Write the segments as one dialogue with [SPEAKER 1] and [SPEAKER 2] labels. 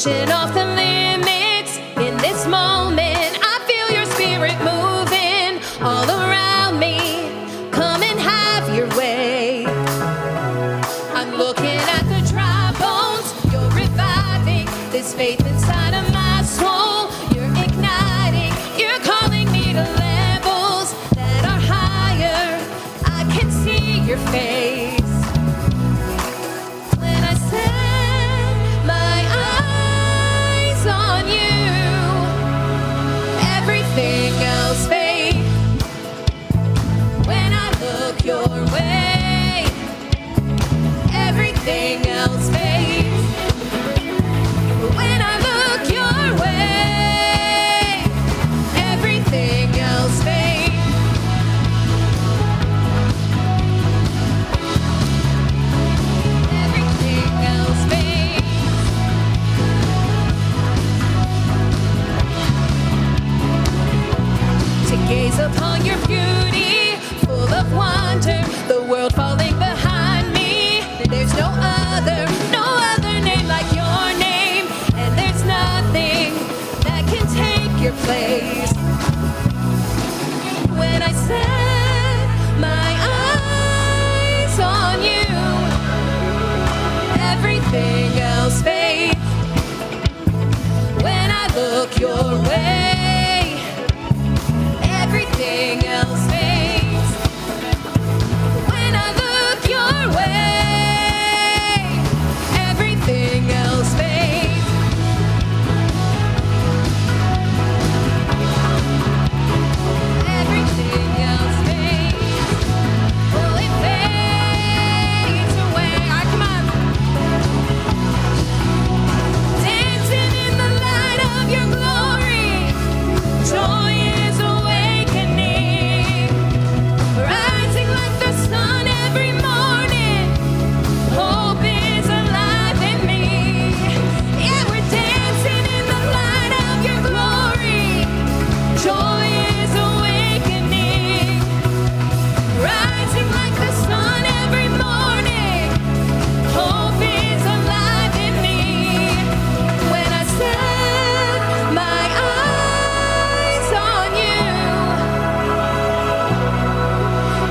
[SPEAKER 1] pushing off the limits in this moment. I feel your spirit moving all around me. Come and have your way. I'm looking at the dry bones. You're reviving this faith inside of my soul. You're igniting. You're calling me to levels that are higher. I can see your face. When I set my eyes on you, everything else fades. When I look your way, everything else fades. When I look your way, everything else fades. Everything else fades. To gaze upon your beauty, full of wonder, the world falling behind me. There's no other name like your name, and there's nothing that can take your place. When I set my eyes on you, everything else fades. When I look your way, everything else fades. When I look your way, everything else fades. Everything else fades. Oh, it fades away. All right, come on. Dancing in the light of your glory. Joy is awakening. Rising like the sun every morning. Hope is alive in me. Yeah, we're dancing in the light of your glory. Joy is awakening. Rising like the sun every morning. Hope is alive in me. When I set my eyes on you.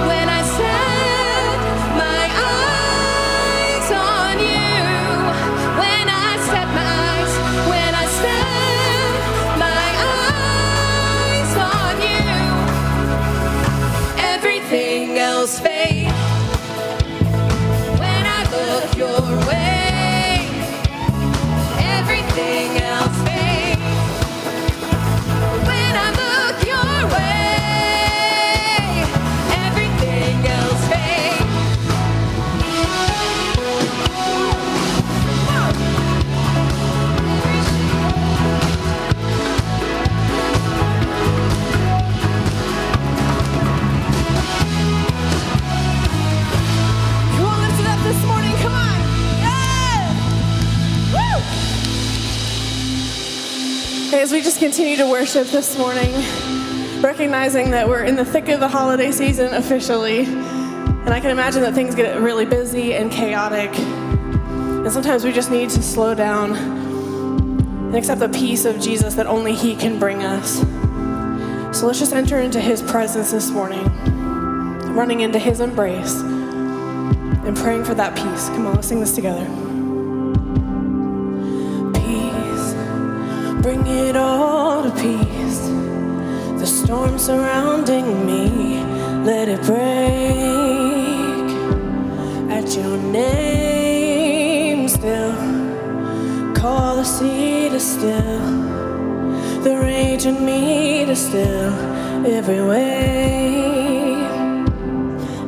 [SPEAKER 1] When I set my eyes on you. When I set my eyes. When I set my eyes on you. Everything else fades. When I look your way, everything else fades. When I look your way, everything else fades. Come on, lift it up this morning. Come on. Yeah. Woo! As we just continue to worship this morning, recognizing that we're in the thick of the holiday season officially, and I can imagine that things get really busy and chaotic, and sometimes we just need to slow down and accept the peace of Jesus that only He can bring us. So let's just enter into His presence this morning, running into His embrace and praying for that peace. Come on, let's sing this together. Peace, bring it all to peace. The storm surrounding me, let it break. At your name still, call the sea to still, the rage in me to still every wave.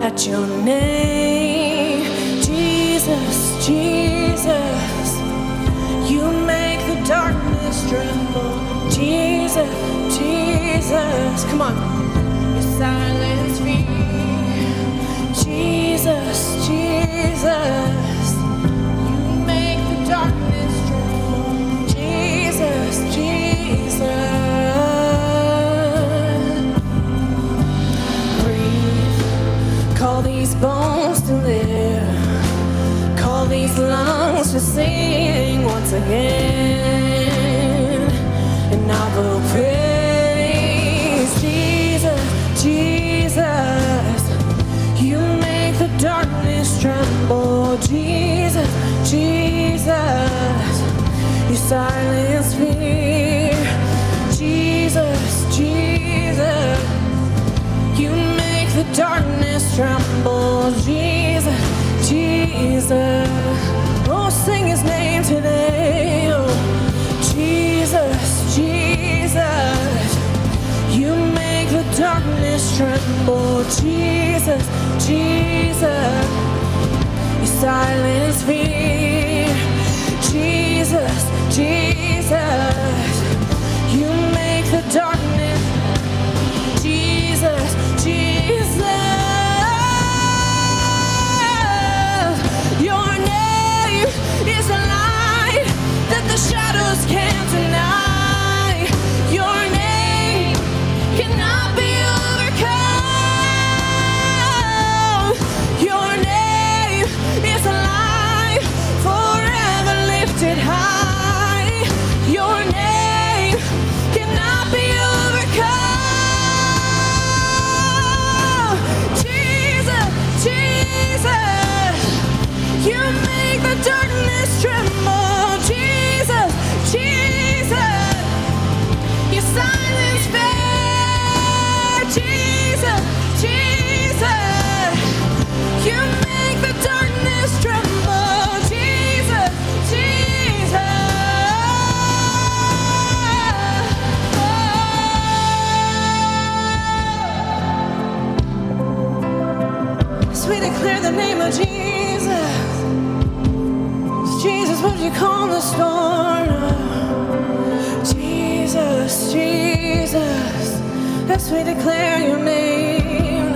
[SPEAKER 1] At your name, Jesus, Jesus, you make the darkness tremble. Jesus, Jesus, come on, you silence fear. Jesus, Jesus, you make the darkness tremble. Jesus, Jesus, breathe, call these bones to live, call these lungs to sing once again. tremble. Jesus, Jesus, you silence fear. Jesus, Jesus, you make the darkness tremble. Jesus, Jesus, oh, sing his name today. Oh, Jesus, Jesus, you make the darkness tremble. Jesus, Jesus, you silence fear. Jesus, Jesus, you make the darkness. Jesus, Jesus, your name is a light that the shadows can't deny. Your name cannot be overcome. Your name is a light forever lifted high. Your name cannot be overcome. Jesus, Jesus, you make the darkness tremble. Jesus, Jesus, you silence fear. Jesus, Jesus, you make the darkness tremble. Jesus, Jesus. As we declare the name of Jesus, Jesus, would you calm the storm? Jesus, Jesus, as we declare your name.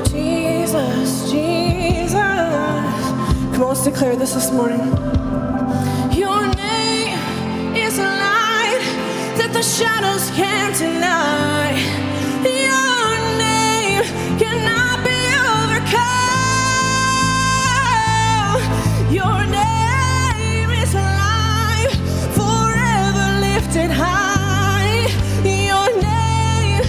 [SPEAKER 1] Jesus, Jesus. Come on, let's declare this morning. Your name is a light that the shadows can't deny. Your name cannot be overcome. Your name is alive, forever lifted high. Your name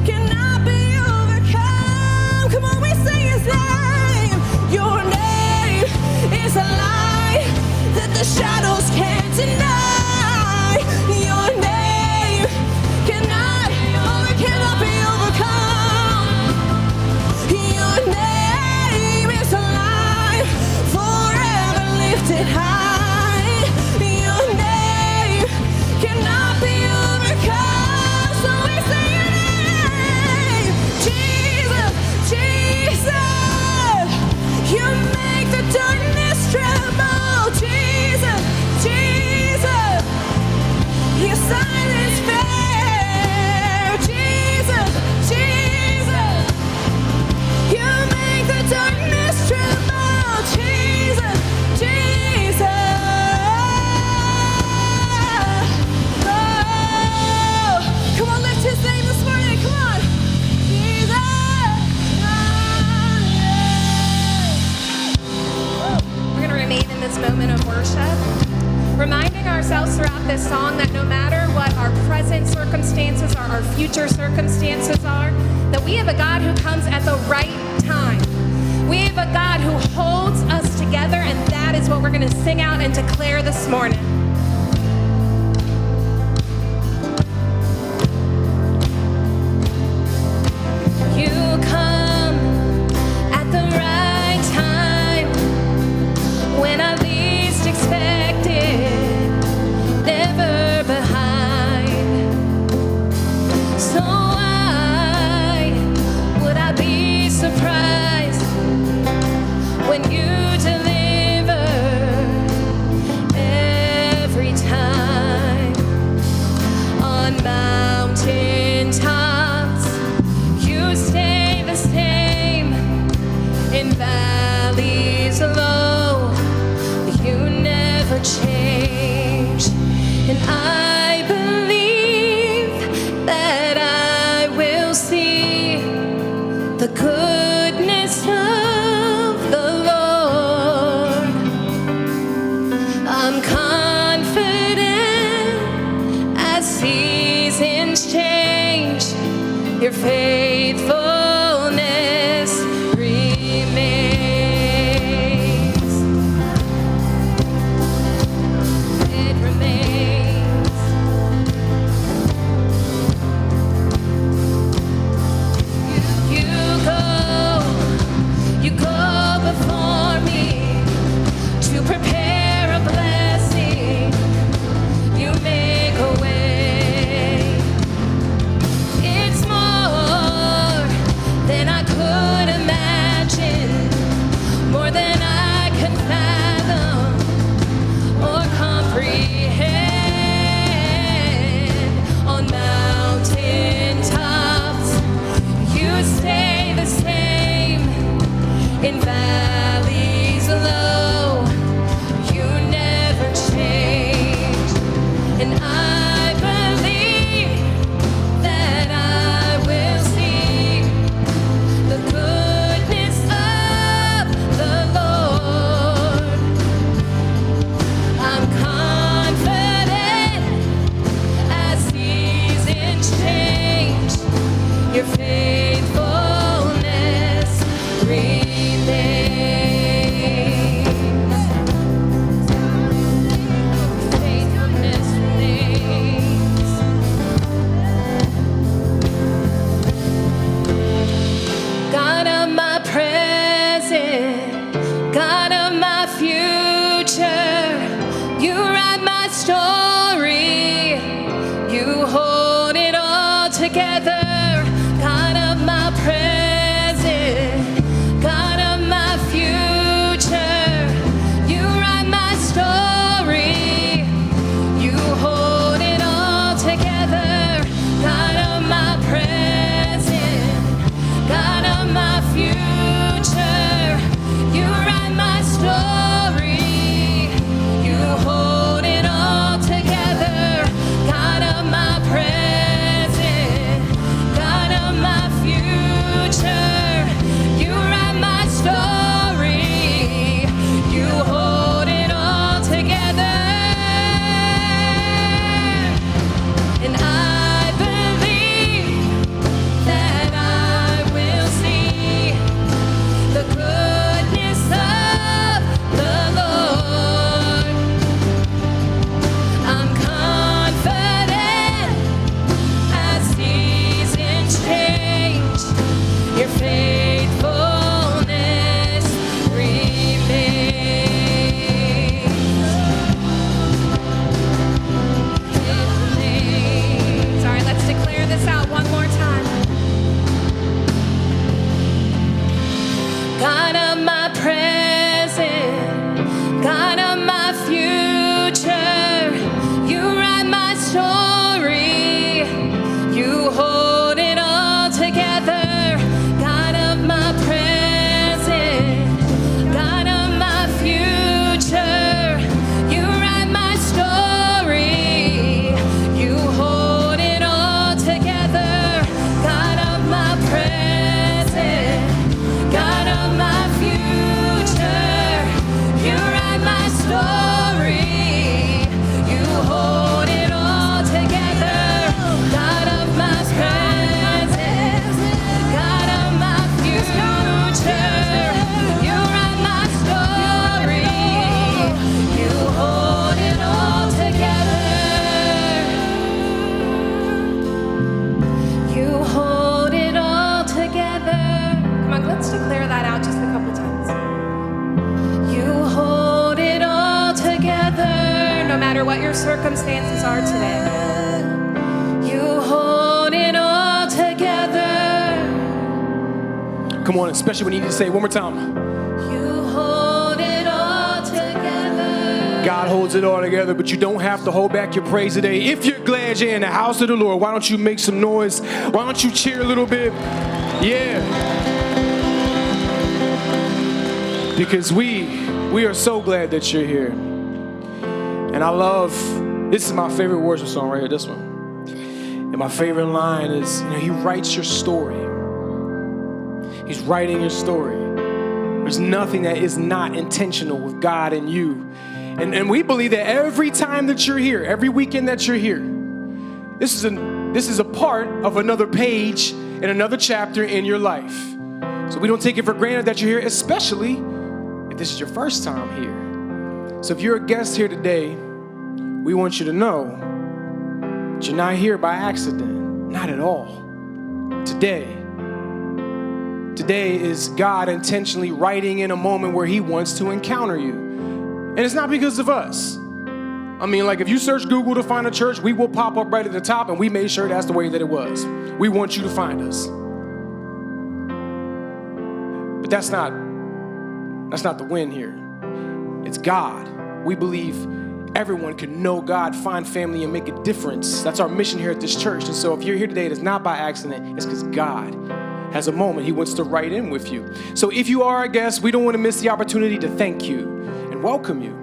[SPEAKER 1] cannot be overcome. Come on, we sing his name. Your name is alive that the shadows can't deny. Your name cannot be overcome. Your name is alive, forever lifted high. Your name cannot be overcome. So we say your name. Jesus, Jesus, you make the darkness tremble. Jesus, Jesus, you silence fear. Jesus, Jesus, you make the darkness tremble. Jesus, Jesus. Oh, come on, lift his name this morning. Come on. Jesus.
[SPEAKER 2] We're going to remain in this moment of worship, reminding ourselves throughout this song that no matter what our present circumstances or our future circumstances are, that we have a God who comes at the right time. We have a God who holds us together, and that is what we're going to sing out and declare this morning. You come at the right time, when I least expect it, never behind. So why would I be surprised when you deliver every time? On mountain tops, you stay the same. In valleys low, you never change. And I believe that I will see the goodness of the Lord. I'm confident as seasons change, your faithfulness remains. circumstances are today. You hold it all together.
[SPEAKER 3] Come on, especially when you need to say it one more time.
[SPEAKER 2] You hold it all together.
[SPEAKER 3] God holds it all together, but you don't have to hold back your praise today. If you're glad you're in the house of the Lord, why don't you make some noise? Why don't you cheer a little bit? Yeah. Because we are so glad that you're here. And I love, this is my favorite worship song right here, this one. And my favorite line is, he writes your story. He's writing your story. There's nothing that is not intentional with God and you. And we believe that every time that you're here, every weekend that you're here, this is a part of another page in another chapter in your life. So we don't take it for granted that you're here, especially if this is your first time here. So if you're a guest here today, we want you to know that you're not here by accident. Not at all. Today is God intentionally writing in a moment where he wants to encounter you. And it's not because of us. I mean, like if you search Google to find a church, we will pop up right at the top, and we made sure that's the way that it was. We want you to find us. But that's not the win here. It's God. We believe everyone can know God, find family, and make a difference. That's our mission here at this church. And so if you're here today, it's not by accident. It's because God has a moment he wants to write in with you. So if you are a guest, we don't want to miss the opportunity to thank you and welcome you.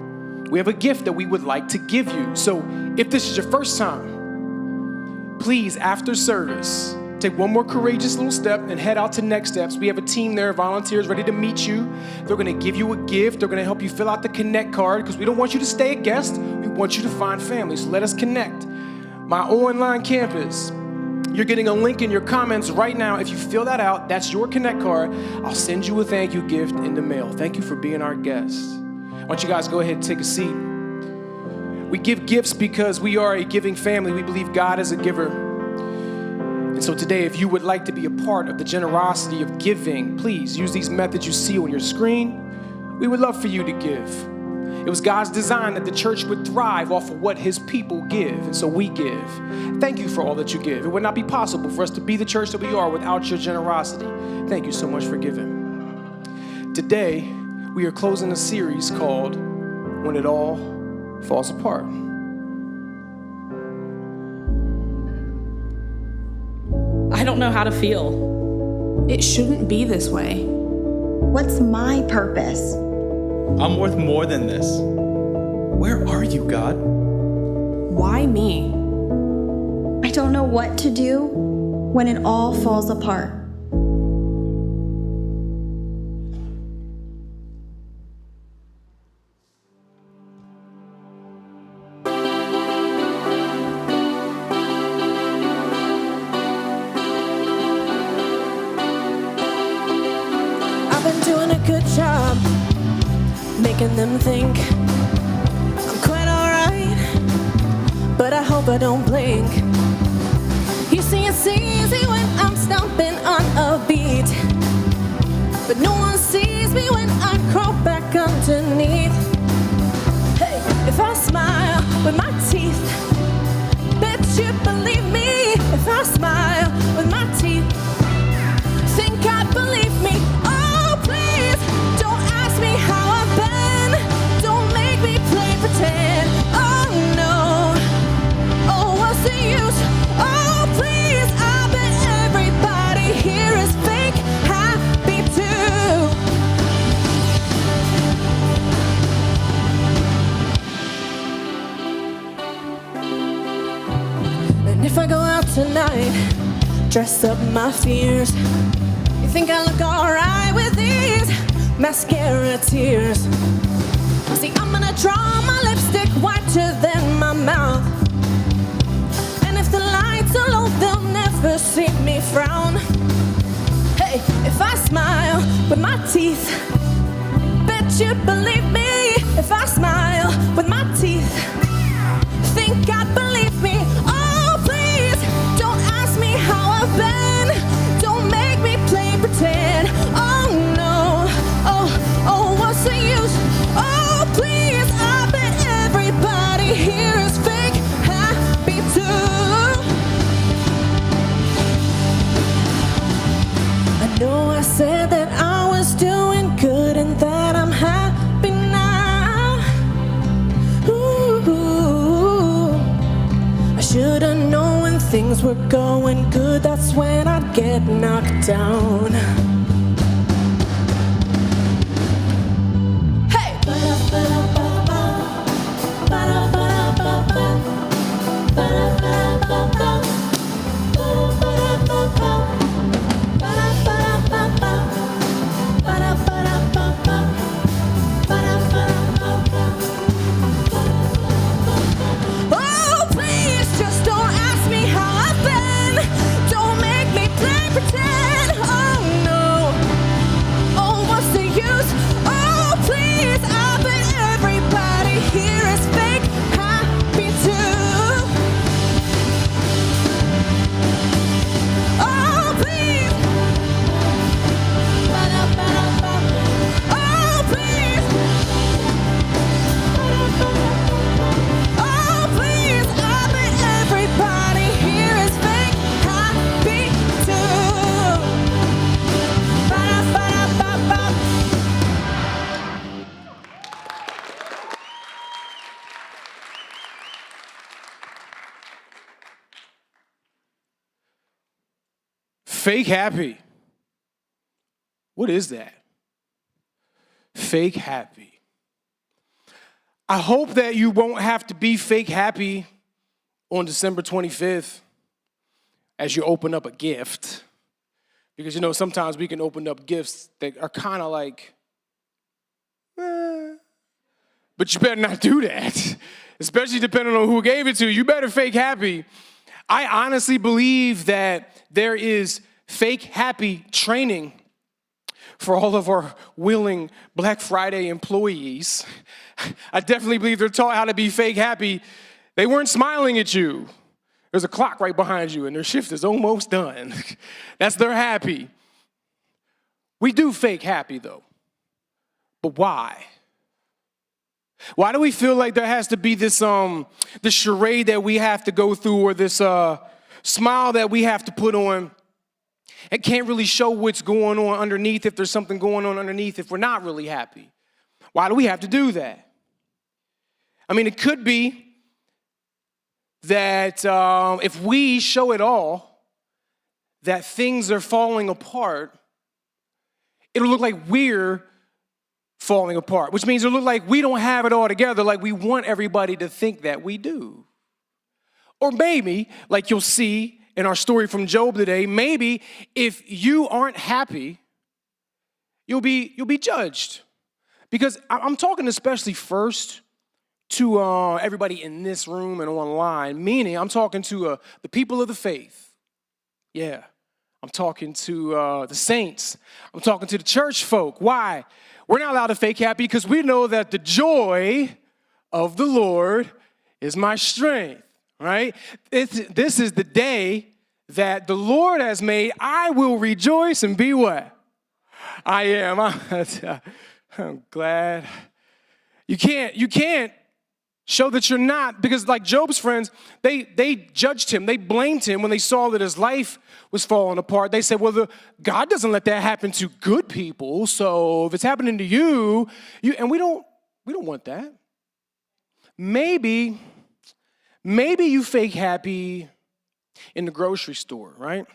[SPEAKER 3] We have a gift that we would like to give you. So if this is your first time, please, after service, take one more courageous little step and head out to Next Steps. We have a team there, volunteers ready to meet you. They're going to give you a gift. They're going to help you fill out the Connect card because we don't want you to stay a guest. We want you to find family. So let us connect. My online campus, you're getting a link in your comments right now. If you fill that out, that's your Connect card. I'll send you a thank you gift in the mail. Thank you for being our guest. Why don't you guys go ahead and take a seat. We give gifts because we are a giving family. We believe God is a giver. And so today, if you would like to be a part of the generosity of giving, please use these methods you see on your screen. We would love for you to give. It was God's design that the church would thrive off of what his people give, and so we give. Thank you for all that you give. It would not be possible for us to be the church that we are without your generosity. Thank you so much for giving. Today, we are closing a series called When It All Falls Apart.
[SPEAKER 4] I don't know how to feel.
[SPEAKER 1] It shouldn't be this way.
[SPEAKER 5] What's my purpose?
[SPEAKER 6] I'm worth more than this. Where are you, God?
[SPEAKER 1] Why me?
[SPEAKER 5] I don't know what to do when it all falls apart.
[SPEAKER 1] I've been doing a good job making them think I'm quite alright, but I hope I don't blink. You see, it's easy when I'm stomping on a beat, but no one sees me when I crawl back underneath. Hey, if I smile with my teeth, bet you believe me. If I smile with my teeth, think I'd believe me. Oh, please, don't ask me how I've been. Don't make me play pretend. Oh, no. Oh, what's the use? Oh, please, I bet everybody here is fake happy too. And if I go out tonight, dress up my fears, you think I look alright with these mascara tears? See, I'm gonna draw my lipstick whiter than my mouth, and if the lights are low, they'll never see me frown. Hey, if I smile with my teeth, bet you'd believe me. If I smile with my teeth, think I'd believe me. Oh, please, don't ask me how I've been. Don't make me play pretend. Oh, no. Oh, what's the use? Oh, please, I bet everybody here is fake. Should've known when things were going good, that's when I'd get knocked down. Hey! Oh, please, just don't ask me how I've been. Don't make me play pretend. Oh, no. Oh, what's the use? Oh, please, I bet everybody here is fake happy too. Oh, please. Oh, please. Oh, please, I bet everybody here is fake happy too. Ba-da-ba-da-ba-ba.
[SPEAKER 3] Fake happy. What is that? Fake happy. I hope that you won't have to be fake happy on December 25th as you open up a gift. Because, sometimes we can open up gifts that are kind of like, but you better not do that. Especially depending on who gave it to you. You better fake happy. I honestly believe that there is fake happy training for all of our willing Black Friday employees. I definitely believe they're taught how to be fake happy. They weren't smiling at you. There's a clock right behind you and their shift is almost done. That's their happy. We do fake happy though. But why? Why do we feel like there has to be this charade that we have to go through, or this smile that we have to put on? It can't really show what's going on underneath, if there's something going on underneath, if we're not really happy. Why do we have to do that? I mean, it could be that if we show it all, that things are falling apart, it'll look like we're falling apart, which means it'll look like we don't have it all together, like we want everybody to think that we do. Or maybe, like you'll see in our story from Job today, maybe if you aren't happy, you'll be judged. Because I'm talking especially first to everybody in this room and online, meaning I'm talking to the people of the faith. Yeah, I'm talking to the saints. I'm talking to the church folk. Why? We're not allowed to fake happy because we know that the joy of the Lord is my strength, right? This is the day that the Lord has made. I will rejoice and be what? I am. I'm glad. You can't show that you're not, because like Job's friends, they judged him. They blamed him when they saw that his life was falling apart. They said, well, God doesn't let that happen to good people. So if it's happening to you, and we don't want that. Maybe you fake happy in the grocery store, right?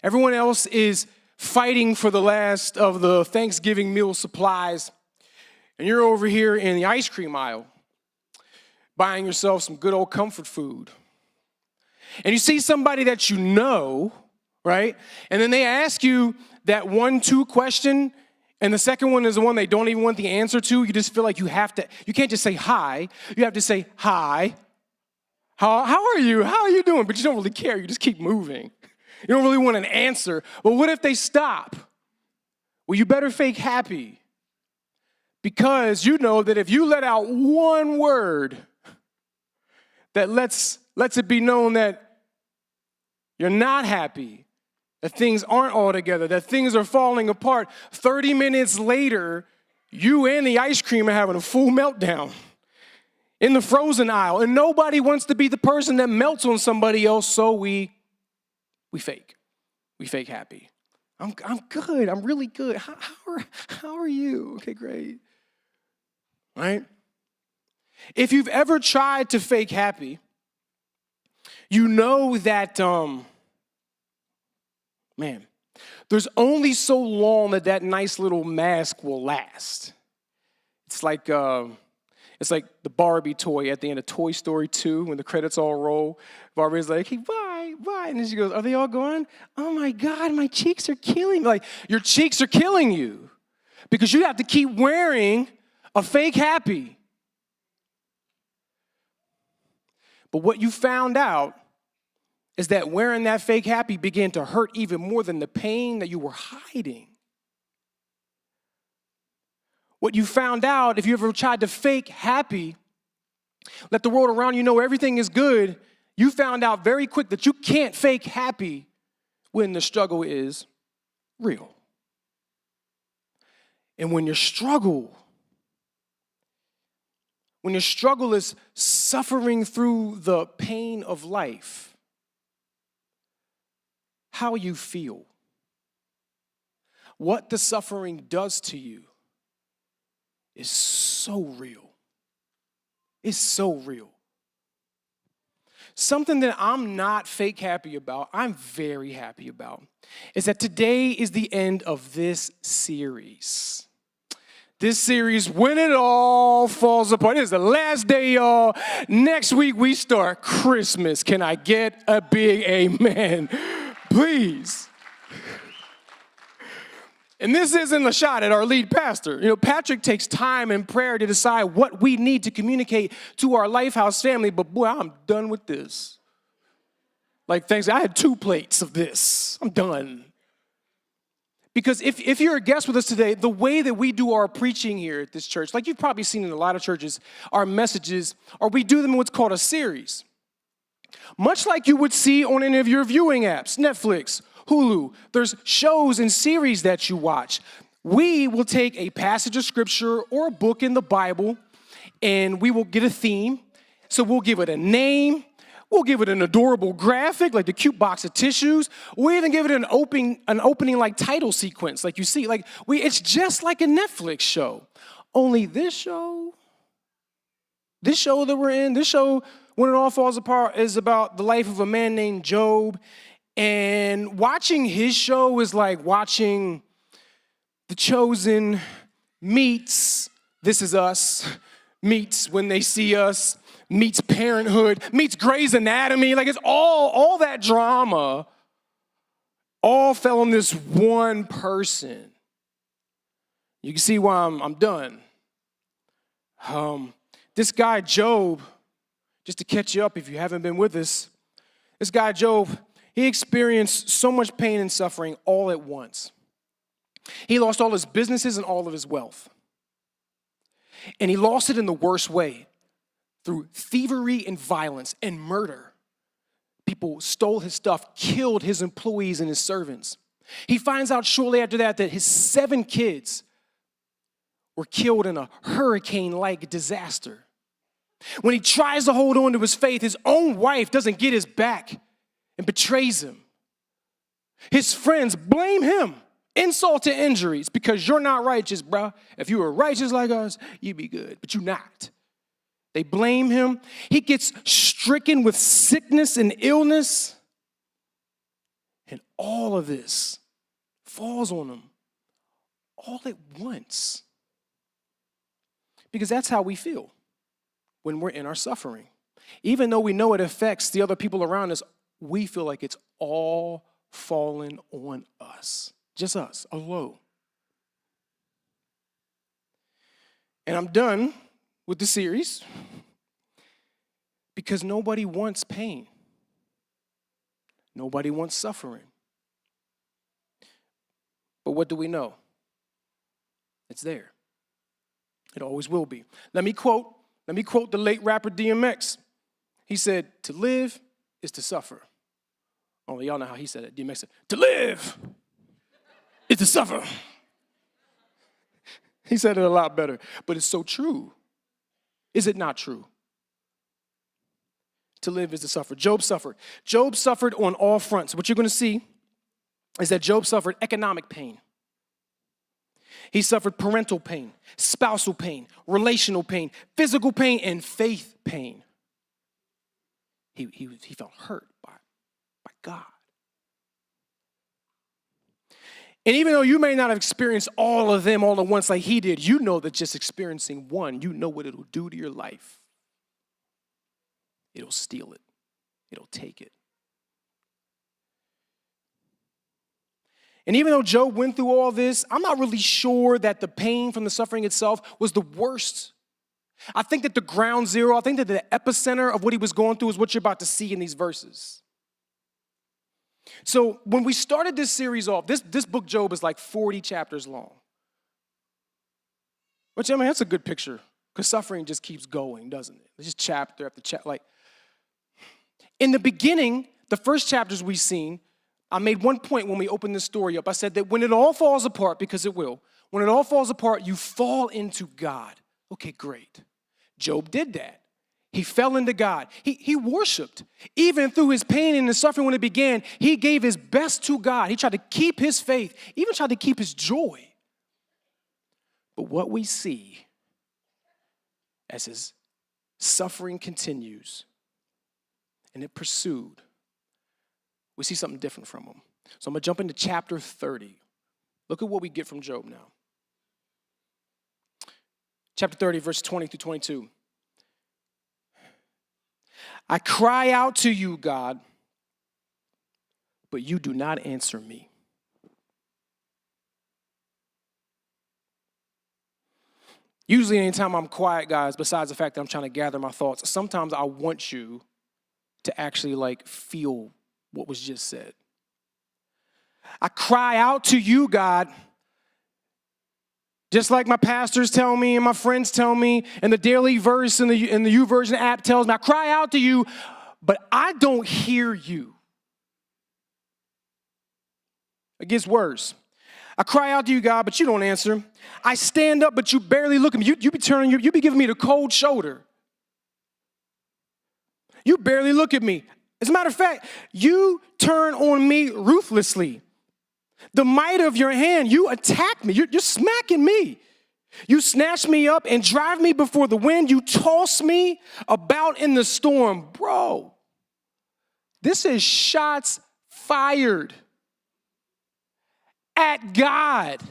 [SPEAKER 3] Everyone else is fighting for the last of the Thanksgiving meal supplies, and you're over here in the ice cream aisle buying yourself some good old comfort food. And you see somebody that you know, right? And then they ask you that 1-2 question, and the second one is the one they don't even want the answer to. You just feel like you can't just say hi. You have to say, hi. How are you? How are you doing? But you don't really care. You just keep moving. You don't really want an answer. Well, what if they stop? Well, you better fake happy, because you know that if you let out one word that lets it be known that you're not happy, that things aren't all together, that things are falling apart, 30 minutes later, you and the ice cream are having a full meltdown in the frozen aisle, and nobody wants to be the person that melts on somebody else, so we fake. We fake happy. I'm good. I'm really good. How are you? Okay, great. Right? If you've ever tried to fake happy, You know that, man, there's only so long that nice little mask will last. It's like the Barbie toy at the end of Toy Story 2 when the credits all roll. Barbie's like, hey, bye, bye. And then she goes, are they all gone? Oh my God, my cheeks are killing me. Like, your cheeks are killing you because you have to keep wearing a fake happy. But what you found out is that wearing that fake happy began to hurt even more than the pain that you were hiding. What you found out, if you ever tried to fake happy, let the world around you know everything is good, you found out very quick that you can't fake happy when the struggle is real. And when your struggle is suffering through the pain of life, how you feel, what the suffering does to you is so real. It's so real. Something that I'm not fake happy about, I'm very happy about, is that today is the end of this series. This series, When It All Falls Apart. It is the last day, y'all. Next week, we start Christmas. Can I get a big amen? Please. And this isn't a shot at our lead pastor. You know, Patrick takes time and prayer to decide what we need to communicate to our Lifehouse family, but boy, I'm done with this. Like, thanks, I had 2 plates of this. I'm done. Because if you're a guest with us today, the way that we do our preaching here at this church, like you've probably seen in a lot of churches, our messages, or we do them in what's called a series. Much like you would see on any of your viewing apps, Netflix, Hulu, there's shows and series that you watch. We will take a passage of scripture or a book in the Bible, and we will get a theme. So we'll give it a name. We'll give it an adorable graphic, like the cute box of tissues. We'll even give it an opening like title sequence, like you see. It's just like a Netflix show. Only this show that we're in, this show, When It All Falls Apart, is about the life of a man named Job. And watching his show is like watching The Chosen meets This Is Us, meets When They See Us, meets Parenthood, meets Grey's Anatomy. Like, it's all that drama all fell on this one person. You can see why I'm done. This guy Job, just to catch you up if you haven't been with us, this guy Job, he experienced so much pain and suffering all at once. He lost all his businesses and all of his wealth. And he lost it in the worst way, through thievery and violence and murder. People stole his stuff, killed his employees and his servants. He finds out shortly after that his 7 kids were killed in a hurricane-like disaster. When he tries to hold on to his faith, his own wife doesn't get his back and betrays him. His friends blame him, insult to injuries, because you're not righteous, bro. If you were righteous like us, you'd be good, but you're not. They blame him. He gets stricken with sickness and illness. And all of this falls on him all at once. Because that's how we feel when we're in our suffering. Even though we know it affects the other people around us, we feel like it's all falling on us. Just us, alone. And I'm done with the series because nobody wants pain. Nobody wants suffering. But what do we know? It's there. It always will be. Let me quote the late rapper DMX. He said, "To live is to suffer." Only y'all know how he said it. DMX said, "To live is to suffer." He said it a lot better, but it's so true. Is it not true? To live is to suffer. Job suffered. Job suffered on all fronts. What you're going to see is that Job suffered economic pain. He suffered parental pain, spousal pain, relational pain, physical pain, and faith pain. He felt hurt by God. And even though you may not have experienced all of them all at once like he did, you know that just experiencing one, you know what it'll do to your life. It'll steal it. It'll take it. And even though Job went through all this, I'm not really sure that the pain from the suffering itself was the worst. I think that the ground zero, I think that the epicenter of what he was going through is what you're about to see in these verses. So when we started this series off, this book, Job, is like 40 chapters long. Which, I mean, that's a good picture, because suffering just keeps going, doesn't it? It's just chapter after chapter. Like, in the beginning, the first chapters we've seen, I made one point when we opened this story up. I said that when it all falls apart, because it will, when it all falls apart, you fall into God. Okay, great. Job did that. He fell into God. He worshiped. Even through his pain and his suffering when it began, he gave his best to God. He tried to keep his faith, even tried to keep his joy. But what we see as his suffering continues and it pursued, we see something different from him. So I'm going to jump into chapter 30. Look at what we get from Job now. Chapter 30, verse 20 through 22. I cry out to you, God, but you do not answer me. Usually anytime I'm quiet, guys, besides the fact that I'm trying to gather my thoughts, sometimes I want you to actually feel what was just said. I cry out to you, God, just like my pastors tell me and my friends tell me, and the daily verse in the YouVersion app tells me, I cry out to you, but I don't hear you. It gets worse. I cry out to you, God, but you don't answer. I stand up, but you barely look at me. You be giving me the cold shoulder. You barely look at me. As a matter of fact, you turn on me ruthlessly. The might of your hand, you attack me. You're smacking me. You snatch me up and drive me before the wind. You toss me about in the storm. Bro, this is shots fired at God.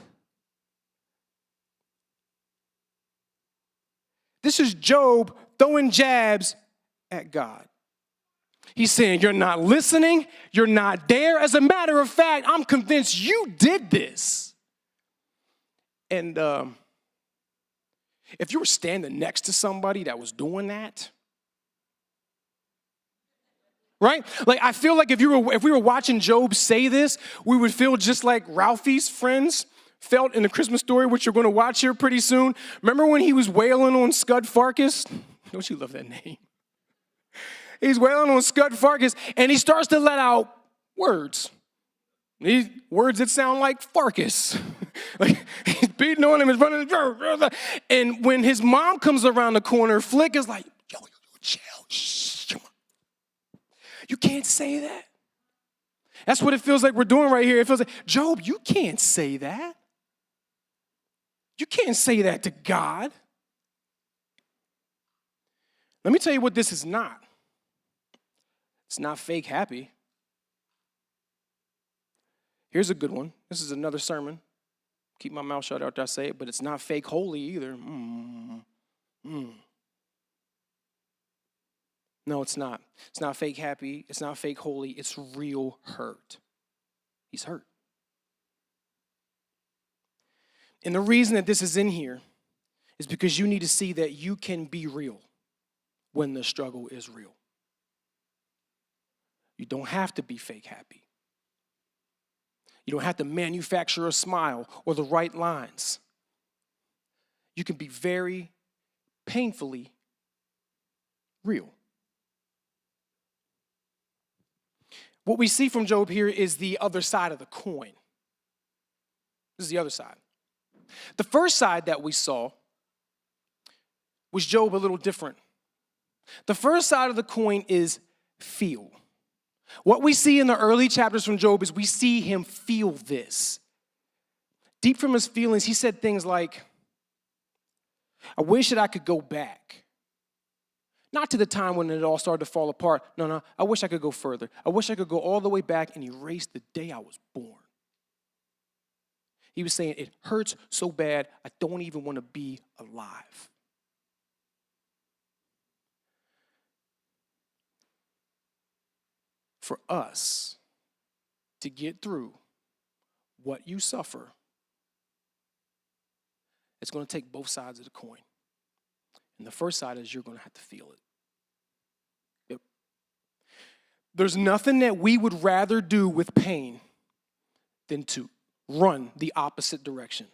[SPEAKER 3] This is Job throwing jabs at God. He's saying, you're not listening, you're not there. As a matter of fact, I'm convinced you did this. And if you were standing next to somebody that was doing that, right? I feel like if we were watching Job say this, we would feel just like Ralphie's friends felt in the Christmas Story, which you're going to watch here pretty soon. Remember when he was wailing on Scud Farkus? Don't you love that name? He's wailing on Scud Farkus, and he starts to let out words. These words that sound like Farkus. He's beating on him, he's running. And when his mom comes around the corner, Flick is like, yo, chill. Shh, come on. You can't say that. That's what it feels like we're doing right here. It feels like, Job, you can't say that. You can't say that to God. Let me tell you what this is not. It's not fake happy. Here's a good one. This is another sermon. Keep my mouth shut after I say it, but it's not fake holy either. No, it's not. It's not fake happy. It's not fake holy. It's real hurt. He's hurt. And the reason that this is in here is because you need to see that you can be real when the struggle is real. You don't have to be fake happy. You don't have to manufacture a smile or the right lines. You can be very painfully real. What we see from Job here is the other side of the coin. This is the other side. The first side that we saw was Job a little different. The first side of the coin is feel. What we see in the early chapters from Job is we see him feel this. Deep from his feelings, he said things like, I wish that I could go back. Not to the time when it all started to fall apart. No, I wish I could go further. I wish I could go all the way back and erase the day I was born. He was saying, it hurts so bad, I don't even want to be alive. For us to get through what you suffer, it's going to take both sides of the coin. And the first side is you're going to have to feel it. Yep. There's nothing that we would rather do with pain than to run the opposite direction.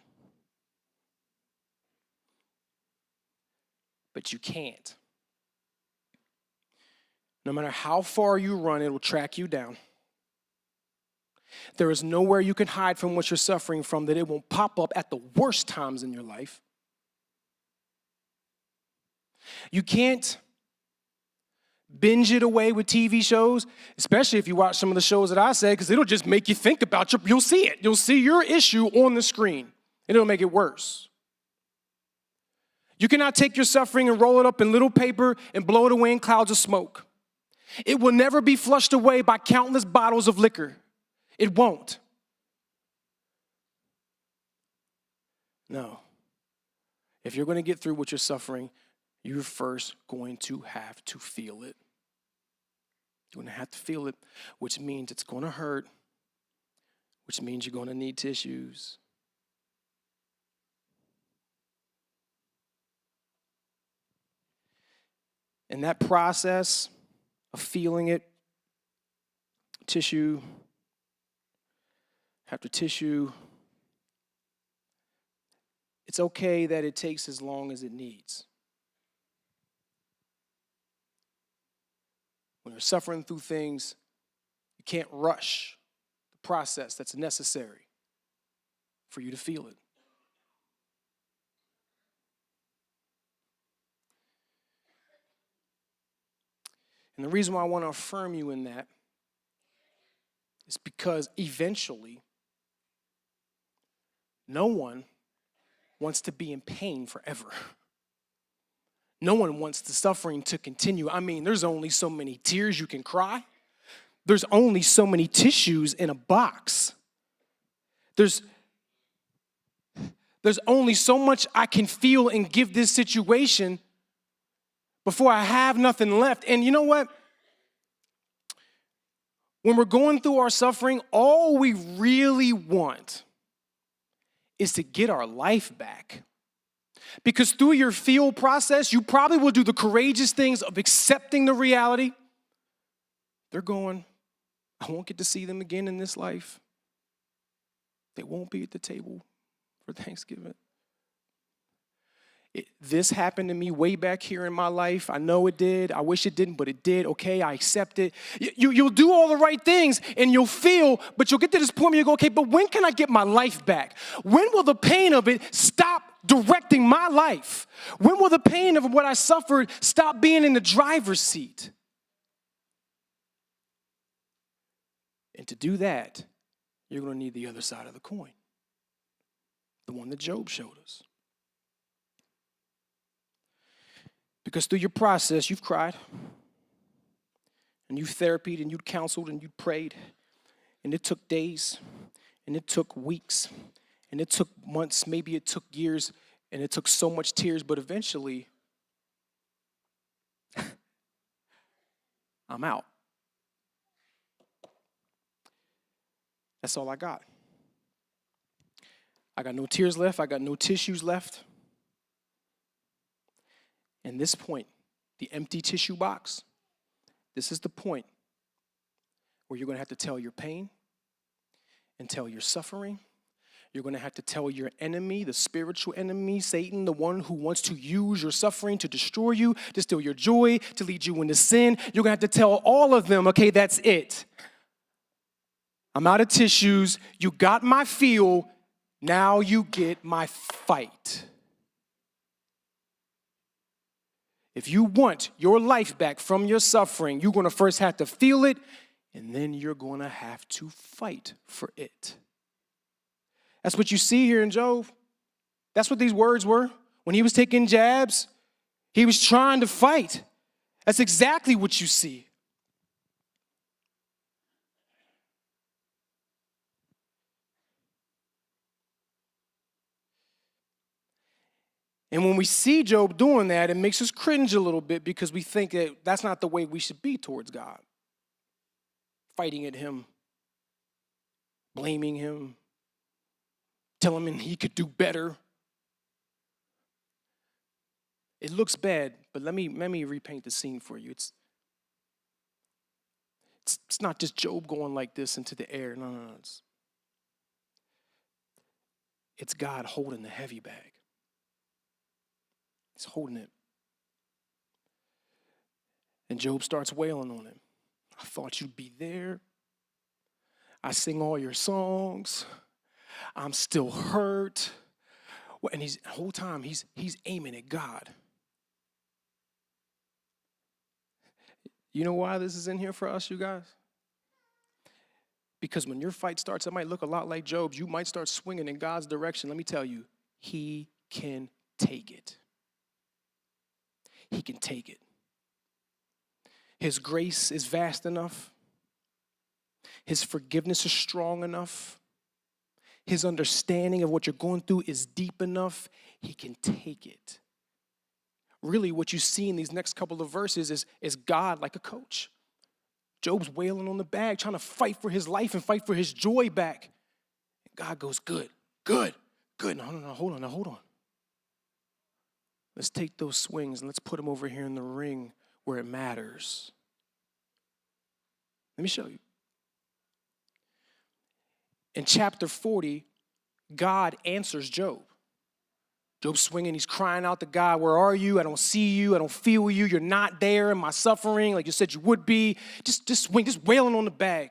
[SPEAKER 3] But you can't. No matter how far you run, it will track you down. There is nowhere you can hide from what you're suffering from that it won't pop up at the worst times in your life. You can't binge it away with TV shows, especially if you watch some of the shows that I said, because it'll just make you think about you'll see it. You'll see your issue on the screen, and it'll make it worse. You cannot take your suffering and roll it up in little paper and blow it away in clouds of smoke. It will never be flushed away by countless bottles of liquor. It won't. No. If you're going to get through what you're suffering, you're first going to have to feel it. You're going to have to feel it, which means it's going to hurt, which means you're going to need tissues. And that process of feeling it, tissue after tissue, it's okay that it takes as long as it needs. When you're suffering through things, you can't rush the process that's necessary for you to feel it. And the reason why I want to affirm you in that is because eventually, no one wants to be in pain forever. No one wants the suffering to continue. I mean, there's only so many tears you can cry. There's only so many tissues in a box. There's only so much I can feel and give this situation before I have nothing left. And you know what? When we're going through our suffering, all we really want is to get our life back. Because through your feel process, you probably will do the courageous things of accepting the reality. They're going, I won't get to see them again in this life. They won't be at the table for Thanksgiving. This happened to me way back here in my life. I know it did. I wish it didn't, but it did. Okay, I accept it. You'll do all the right things and you'll feel, but you'll get to this point where you go, okay, but when can I get my life back? When will the pain of it stop directing my life? When will the pain of what I suffered stop being in the driver's seat? And to do that, you're going to need the other side of the coin, the one that Job showed us. Because through your process, you've cried, and you've therapied, and you've counseled, and you've prayed, and it took days, and it took weeks, and it took months, maybe it took years, and it took so much tears, but eventually, I'm out. That's all I got. I got no tears left. I got no tissues left. And this point, the empty tissue box, this is the point where you're going to have to tell your pain and tell your suffering. You're going to have to tell your enemy, the spiritual enemy, Satan, the one who wants to use your suffering to destroy you, to steal your joy, to lead you into sin. You're going to have to tell all of them, okay, that's it. I'm out of tissues. You got my feel. Now you get my fight. If you want your life back from your suffering, you're going to first have to feel it, and then you're going to have to fight for it. That's what you see here in Job. That's what these words were. When he was taking jabs, he was trying to fight. That's exactly what you see. And when we see Job doing that, it makes us cringe a little bit because we think that that's not the way we should be towards God. Fighting at him, blaming him, telling him he could do better. It looks bad, but let me repaint the scene for you. It's not just Job going like this into the air. No. It's God holding the heavy bag. He's holding it. And Job starts wailing on him. I thought you'd be there. I sing all your songs. I'm still hurt. And the whole time he's aiming at God. You know why this is in here for us, you guys? Because when your fight starts, it might look a lot like Job's. You might start swinging in God's direction. Let me tell you, he can take it. He can take it. His grace is vast enough. His forgiveness is strong enough. His understanding of what you're going through is deep enough. He can take it. Really, what you see in these next couple of verses is God like a coach. Job's wailing on the bag, trying to fight for his life and fight for his joy back. And God goes, good. No, hold on. Let's take those swings and let's put them over here in the ring where it matters. Let me show you. In chapter 40, God answers Job. Job's swinging, he's crying out to God, where are you? I don't see you, I don't feel you, you're not there in my suffering like you said you would be. Just swing, just wailing on the bag.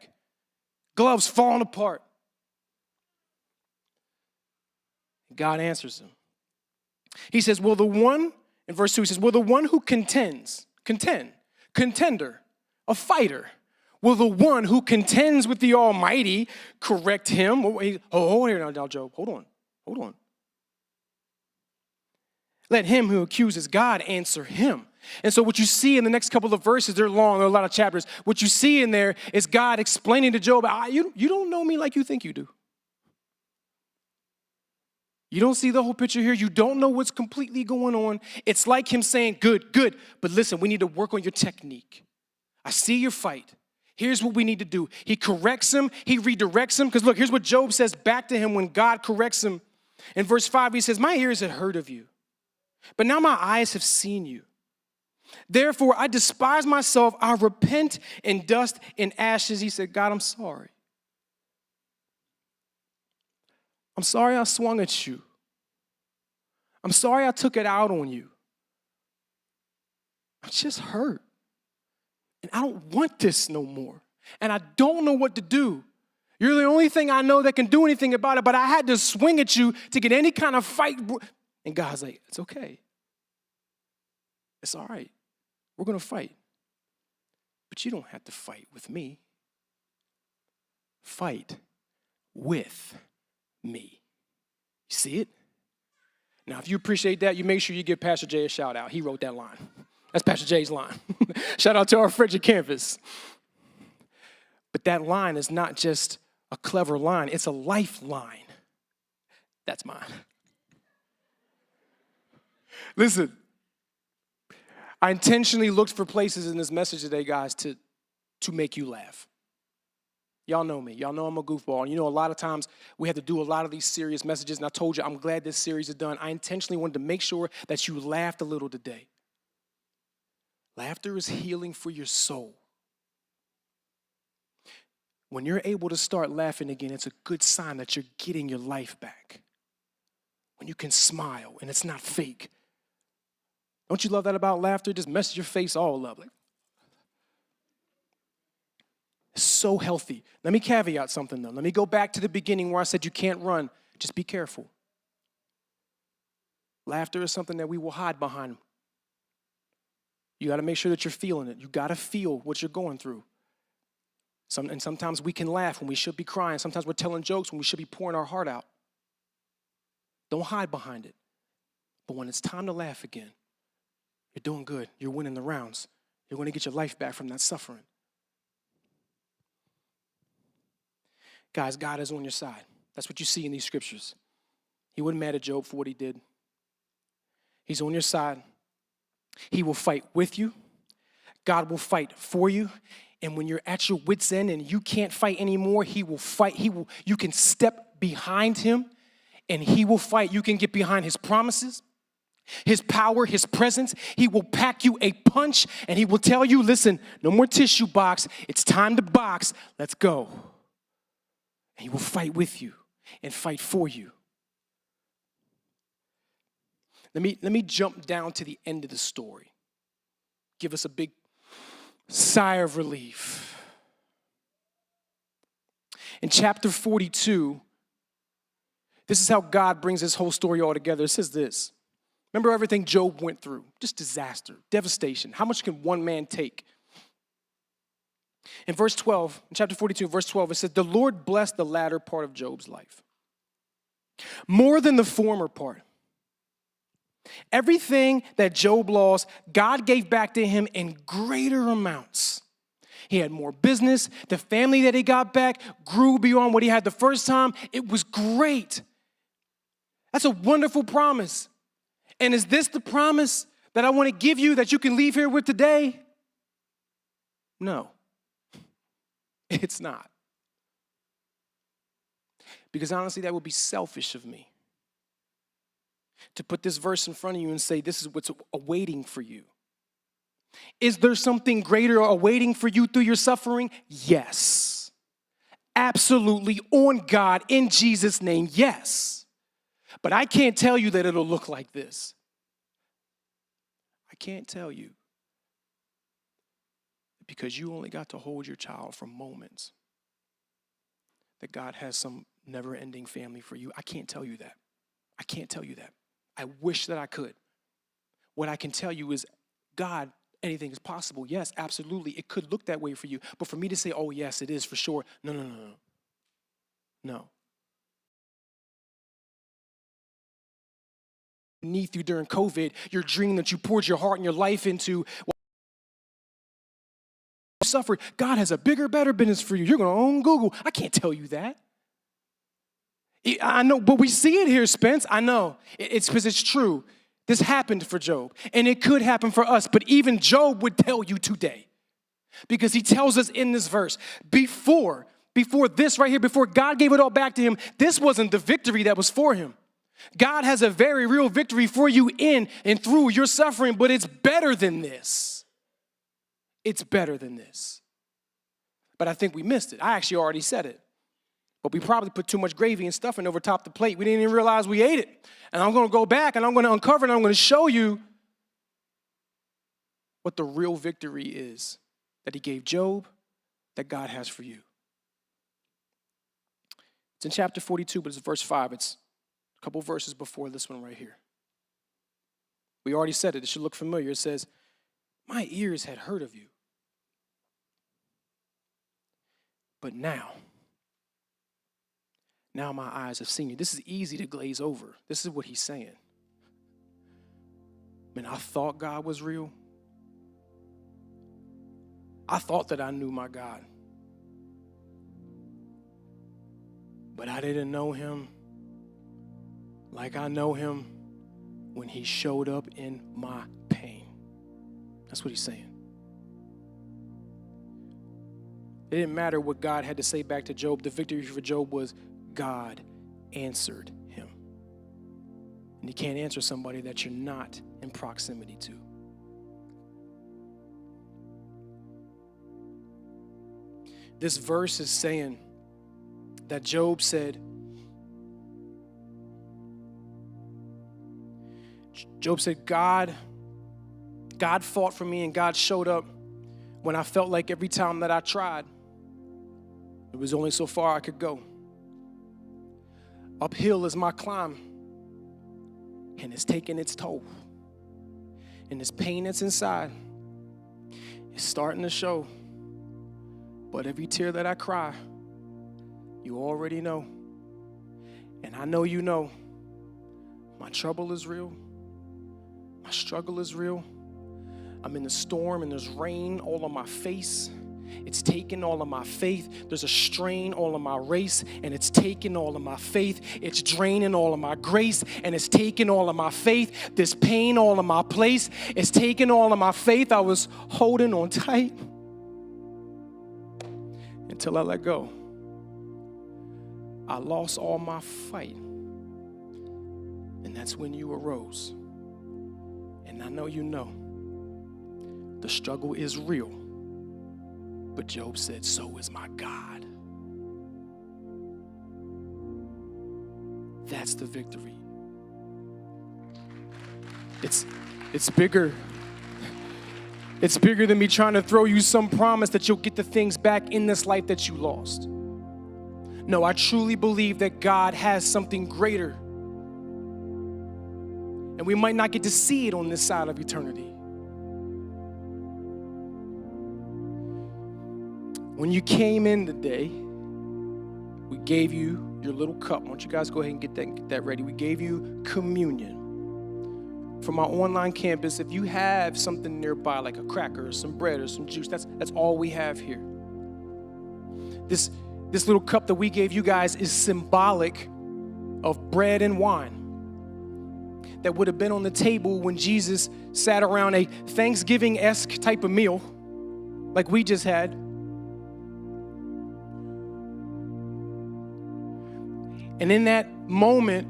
[SPEAKER 3] Gloves falling apart. God answers him. He says, in verse 2, he says, will the one who contender, a fighter, will the one who contends with the Almighty correct him? Hold here now, Job, hold on. Let him who accuses God answer him. And so what you see in the next couple of verses, they're long, there are a lot of chapters. What you see in there is God explaining to Job, you don't know me like you think you do. You don't see the whole picture here. You don't know what's completely going on. It's like him saying, good, but listen, we need to work on your technique. I see your fight. Here's what we need to do. He corrects him. He redirects him. Because look, here's what Job says back to him when God corrects him. In verse 5, he says, my ears had heard of you, but now my eyes have seen you. Therefore, I despise myself. I repent in dust and ashes. He said, God, I'm sorry. I'm sorry I swung at you. I'm sorry I took it out on you. I'm just hurt. And I don't want this no more. And I don't know what to do. You're the only thing I know that can do anything about it, but I had to swing at you to get any kind of fight. And God's like, it's okay. It's all right. We're going to fight. But you don't have to fight with me. Fight with me. You see it? Now, if you appreciate that, you make sure you give Pastor Jay a shout out. He wrote that line. That's Pastor Jay's line. Shout out to our Frederick campus. But that line is not just a clever line. It's a lifeline. That's mine. Listen, I intentionally looked for places in this message today, guys, to make you laugh. Y'all know me. Y'all know I'm a goofball. And you know, a lot of times we have to do a lot of these serious messages. And I told you, I'm glad this series is done. I intentionally wanted to make sure that you laughed a little today. Laughter is healing for your soul. When you're able to start laughing again, it's a good sign that you're getting your life back. When you can smile and it's not fake. Don't you love that about laughter? It just messes your face all up. It's so healthy. Let me caveat something though. Let me go back to the beginning where I said you can't run. Just be careful. Laughter is something that we will hide behind. You got to make sure that you're feeling it. You got to feel what you're going through. And sometimes we can laugh when we should be crying. Sometimes we're telling jokes when we should be pouring our heart out. Don't hide behind it. But when it's time to laugh again, you're doing good. You're winning the rounds. You're going to get your life back from that suffering. Guys, God is on your side. That's what you see in these scriptures. He wasn't mad at Job for what he did. He's on your side. He will fight with you. God will fight for you. And when you're at your wit's end and you can't fight anymore, he will fight. You can step behind him and he will fight. You can get behind his promises, his power, his presence. He will pack you a punch and he will tell you, listen, no more tissue box. It's time to box. Let's go. And he will fight with you and fight for you. Let me jump down to the end of the story. Give us a big sigh of relief. In chapter 42, this is how God brings this whole story all together. It says this. Remember everything Job went through. Just disaster, devastation. How much can one man take? In verse 12, in chapter 42, verse 12, it says, the Lord blessed the latter part of Job's life more than the former part. Everything that Job lost, God gave back to him in greater amounts. He had more business. The family that he got back grew beyond what he had the first time. It was great. That's a wonderful promise. And is this the promise that I want to give you that you can leave here with today? No, it's not. Because honestly, that would be selfish of me to put this verse in front of you and say, this is what's awaiting for you. Is there something greater awaiting for you through your suffering? Yes. Absolutely, on God, in Jesus' name, yes. But I can't tell you that it'll look like this. I can't tell you. Because you only got to hold your child for moments. That God has some never-ending family for you. I can't tell you that. I can't tell you that. I wish that I could. What I can tell you is, God, anything is possible. Yes, absolutely. It could look that way for you. But for me to say, oh, yes, it is for sure. No. No. Need through during COVID, your dream that you poured your heart and your life into, suffered. God has a bigger, better business for you. You're going to own Google. I can't tell you that. I know, but we see it here, Spence. I know. It's because it's true. This happened for Job, and it could happen for us, but even Job would tell you today, because he tells us in this verse, before this right here, before God gave it all back to him, this wasn't the victory that was for him. God has a very real victory for you in and through your suffering, but it's better than this. It's better than this. But I think we missed it. I actually already said it. But we probably put too much gravy and stuffing over top the plate. We didn't even realize we ate it. And I'm going to go back and I'm going to uncover it and I'm going to show you what the real victory is that he gave Job, that God has for you. It's in chapter 42, but it's verse 5. It's a couple verses before this one right here. We already said it. It should look familiar. It says, my ears had heard of you. But now my eyes have seen you. This is easy to glaze over. This is what he's saying. Man, I thought God was real. I thought that I knew my God. But I didn't know him like I know him when he showed up in my pain. That's what he's saying. It didn't matter what God had to say back to Job. The victory for Job was God answered him. And you can't answer somebody that you're not in proximity to. This verse is saying that Job said, God fought for me and God showed up when I felt like every time that I tried, it was only so far I could go. Uphill is my climb, and it's taking its toll. And this pain that's inside is starting to show. But every tear that I cry, you already know. And I know you know. My trouble is real. My struggle is real. I'm in the storm and there's rain all on my face. It's taking all of my faith. There's a strain all of my race, and it's taking all of my faith. It's draining all of my grace, and it's taking all of my faith. This pain all of my place. It's taking all of my faith. I was holding on tight until I let go. I lost all my fight. And that's when you arose. And I know you know the struggle is real. But Job said, so is my God. That's the victory. It's bigger. It's bigger than me trying to throw you some promise that you'll get the things back in this life that you lost. No, I truly believe that God has something greater. And we might not get to see it on this side of eternity. When you came in today, we gave you your little cup. Why don't you guys go ahead and get that ready. We gave you communion. From our online campus, if you have something nearby, like a cracker or some bread or some juice, that's all we have here. This little cup that we gave you guys is symbolic of bread and wine that would have been on the table when Jesus sat around a Thanksgiving-esque type of meal like we just had. And in that moment,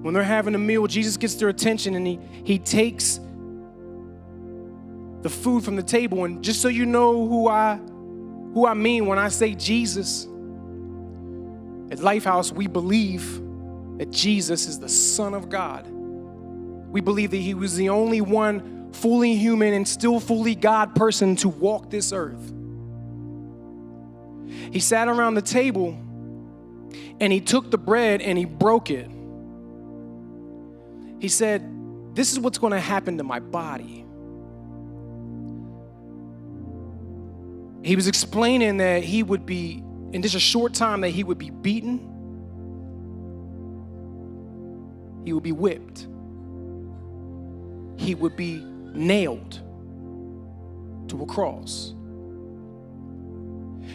[SPEAKER 3] when they're having a meal, Jesus gets their attention and he takes the food from the table. And just so you know who I mean when I say Jesus, at Lifehouse, we believe that Jesus is the Son of God. We believe that he was the only one fully human and still fully God person to walk this earth. He sat around the table and he took the bread and he broke it. He said, this is what's going to happen to my body. He was explaining that he would be, in just a short time, that he would be beaten. He would be whipped. He would be nailed to a cross.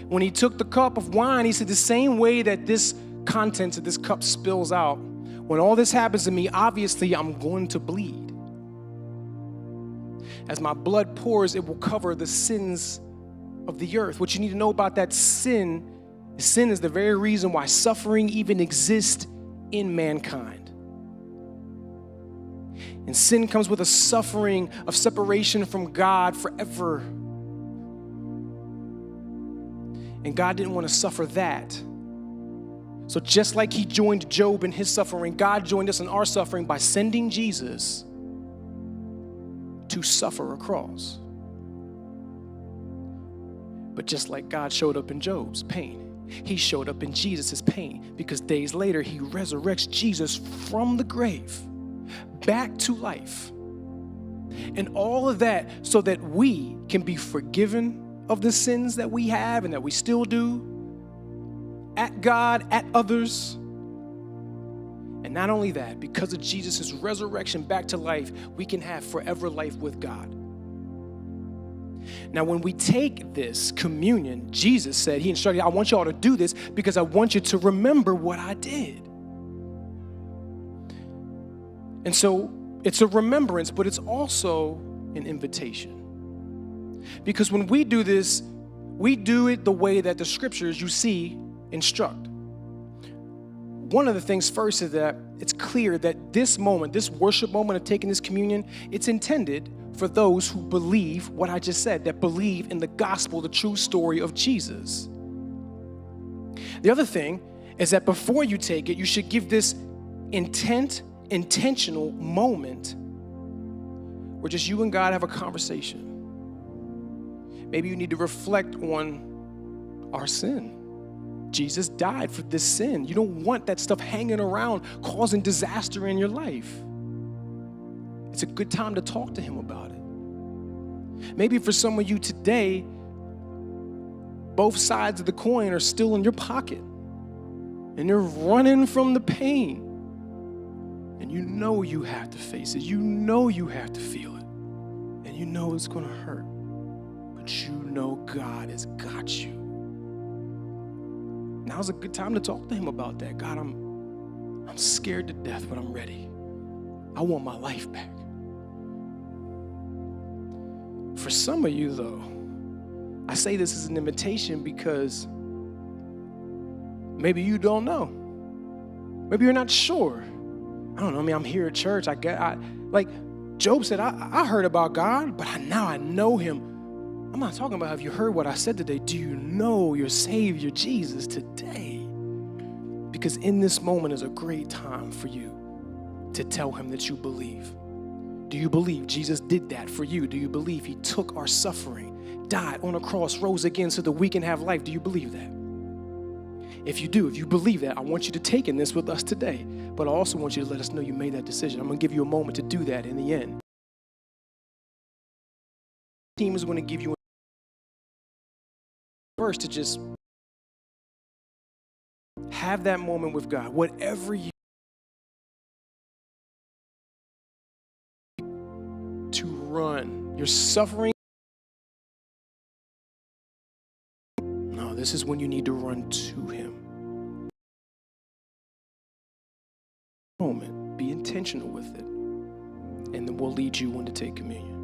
[SPEAKER 3] When he took the cup of wine, he said, the same way that this contents of this cup spills out, when all this happens to me, obviously I'm going to bleed. As my blood pours, it will cover the sins of the earth. What you need to know about that sin is the very reason why suffering even exists in mankind. And sin comes with a suffering of separation from God forever. And God didn't want to suffer that. So just like he joined Job in his suffering, God joined us in our suffering by sending Jesus to suffer a cross. But just like God showed up in Job's pain, he showed up in Jesus' pain, because days later he resurrects Jesus from the grave back to life. And all of that so that we can be forgiven of the sins that we have and that we still do, at God, at others. And not only that, because of Jesus' resurrection back to life, we can have forever life with God. Now, when we take this communion, Jesus said, he instructed, I want y'all to do this because I want you to remember what I did. And so it's a remembrance, but it's also an invitation. Because when we do this, we do it the way that the scriptures you see instruct. One of the things first is that it's clear that this moment, this worship moment of taking this communion, it's intended for those who believe what I just said, that believe in the gospel, the true story of Jesus. The other thing is that before you take it, you should give this intentional moment where just you and God have a conversation. Maybe you need to reflect on our sin. Jesus died for this sin. You don't want that stuff hanging around, causing disaster in your life. It's a good time to talk to him about it. Maybe for some of you today, both sides of the coin are still in your pocket and you're running from the pain. And you know you have to face it. You know you have to feel it. And You know it's going to hurt, but you know God has got you. Now's a good time to talk to him about that. God, I'm scared to death, but I'm ready. I want my life back. For some of you, though, I say this as an invitation because maybe you don't know. Maybe you're not sure. I don't know. I mean, I'm here at church. Like Job said, I heard about God, but now I know him. I'm not talking about have you heard what I said today. Do you know your Savior, Jesus, today? Because in this moment is a great time for you to tell him that you believe. Do you believe Jesus did that for you? Do you believe he took our suffering, died on a cross, rose again so that we can have life? Do you believe that? If you do, if you believe that, I want you to take in this with us today. But I also want you to let us know you made that decision. I'm going to give you a moment to do that in the end. The team is going to give you first to just have that moment with God. Whatever you to run, your suffering. No, this is when you need to run to him. Moment, be intentional with it, and then we'll lead you when to take communion.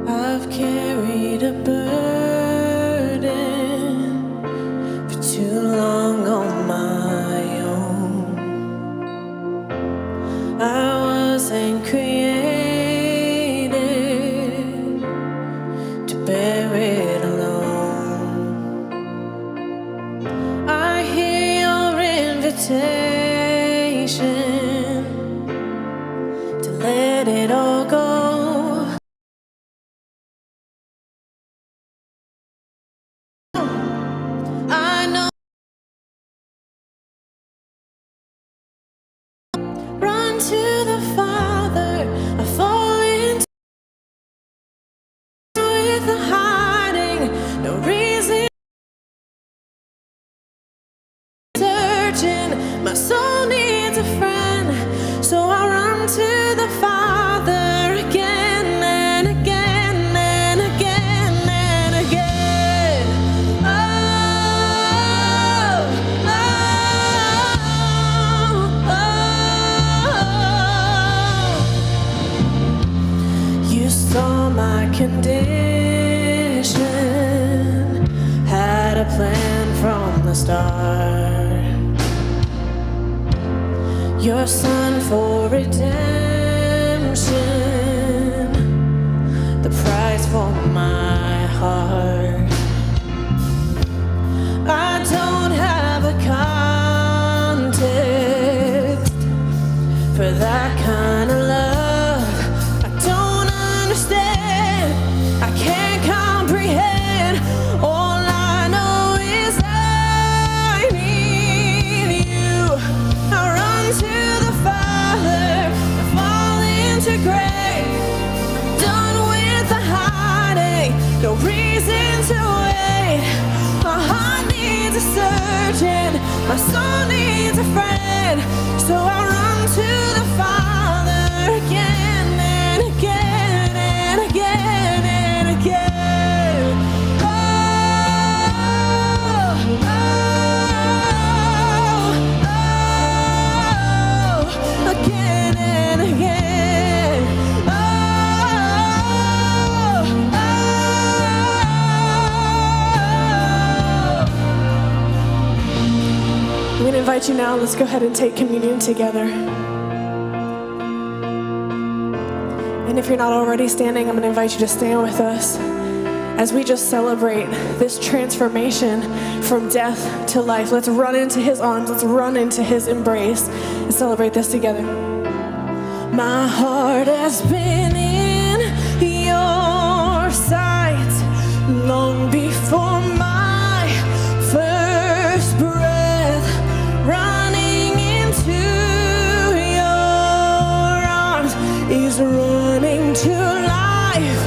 [SPEAKER 1] I've carried a burden for too long on my own. I wasn't created to bear it alone. I hear your invitation to let it all go. To the Father, I fall into with the hiding, no reason searching. My soul needs a friend, so I run to the Father again and again and again and again. Oh, oh, oh. You saw my condition, had a plan from the start. Your son for redemption, the price for my heart. I don't have a context for that kind of love. I don't understand, I can't comprehend. All I know is I need you. I run to the Father, I fall into grace. Done with the hiding, no reason to wait. My heart needs a surgeon, my soul needs a friend. So I run to the Father again and again and again and again. Oh, oh, oh, again and again. Oh, I'm going to invite you now. Let's go ahead and take communion together. And if you're not already standing, I'm going to invite you to stand with us as we just celebrate this transformation from death to life. Let's run into his arms. Let's run into his embrace and celebrate this together. My heart has been in your long before my first breath, running into your arms is running to life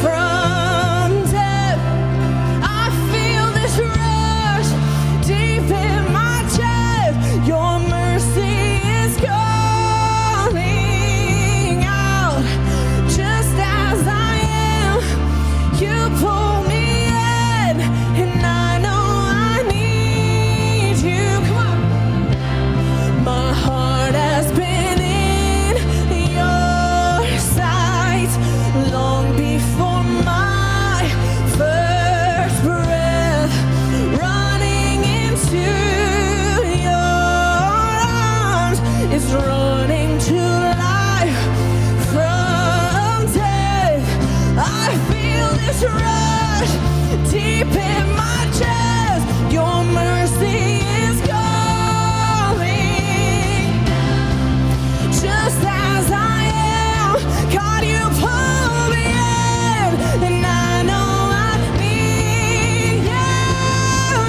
[SPEAKER 1] from death. I feel this rush deep in my chest. Your mercy is calling out. Just as I am, you pull me in, and I know I need you. Come on. My heart has been in your sight long before my first breath, running into your arms is running to life from death. I feel this rush deep in my chest. Your mercy is calling. Just as I am, God, you pull me in, and I know I need you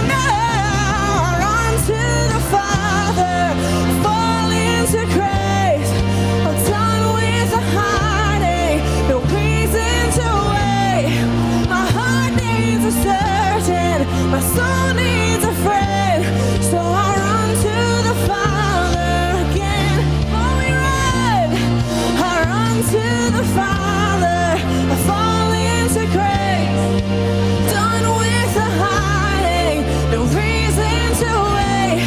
[SPEAKER 1] now. Run to the Father, fall into grace. I'm done with the hiding, no reason to wait. My heart needs a surgeon, my soul needs a friend, so I run to the Father again. Oh, we run, I run to the Father, I fall into grace. Done with the hiding, no reason to wait.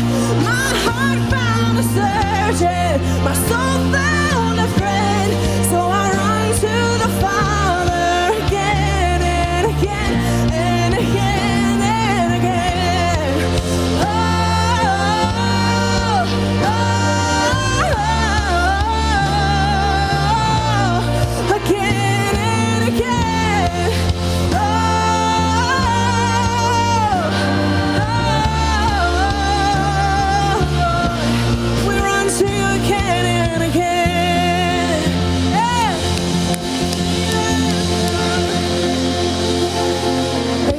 [SPEAKER 1] My heart found a surgeon, my soul found a friend, so I run to the Father again and again and again and again. Oh, oh, oh, again and again. Oh, oh, we run to you again and again. Yeah.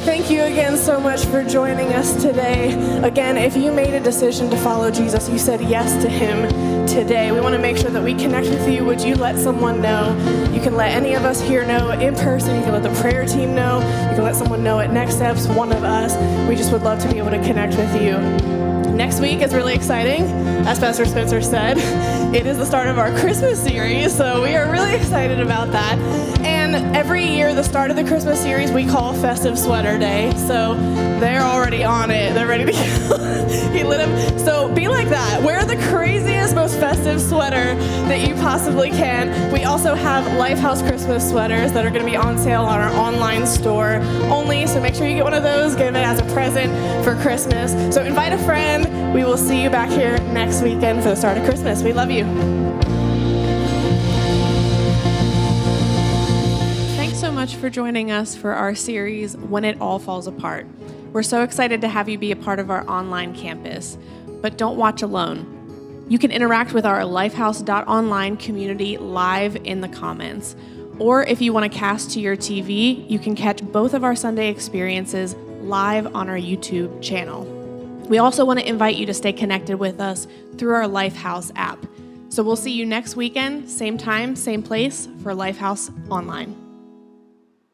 [SPEAKER 1] Thank you again so much for joining us today. Again, if you made a decision to follow Jesus, you said yes to him today, we want to make sure that we connect with you. Would you let someone know? You can let any of us here know in person. You can let the prayer team know. You can let someone know at Next Steps, one of us. We just would love to be able to connect with you. Next week is really exciting. As Pastor Spencer said, it is the start of our Christmas series, so we are really excited about that. And every year, the start of the Christmas series, we call Festive Sweater Day. So they're already on it. They're ready to go. He lit them. So be like that. Wear the craziest, most festive sweater that you possibly can. We also have Lifehouse Christmas sweaters that are going to be on sale on our online store only. So make sure you get one of those. Give it as a present for Christmas. So invite a friend. We will see you back here next weekend for the start of Christmas. We love you. Thanks so much for joining us for our series, When It All Falls Apart. We're so excited to have you be a part of our online campus. But don't watch alone. You can interact with our lifehouse.online community live in the comments. Or if you want to cast to your TV, you can catch both of our Sunday experiences live on our YouTube channel. We also want to invite you to stay connected with us through our Lifehouse app. So we'll see you next weekend, same time, same place for Lifehouse Online.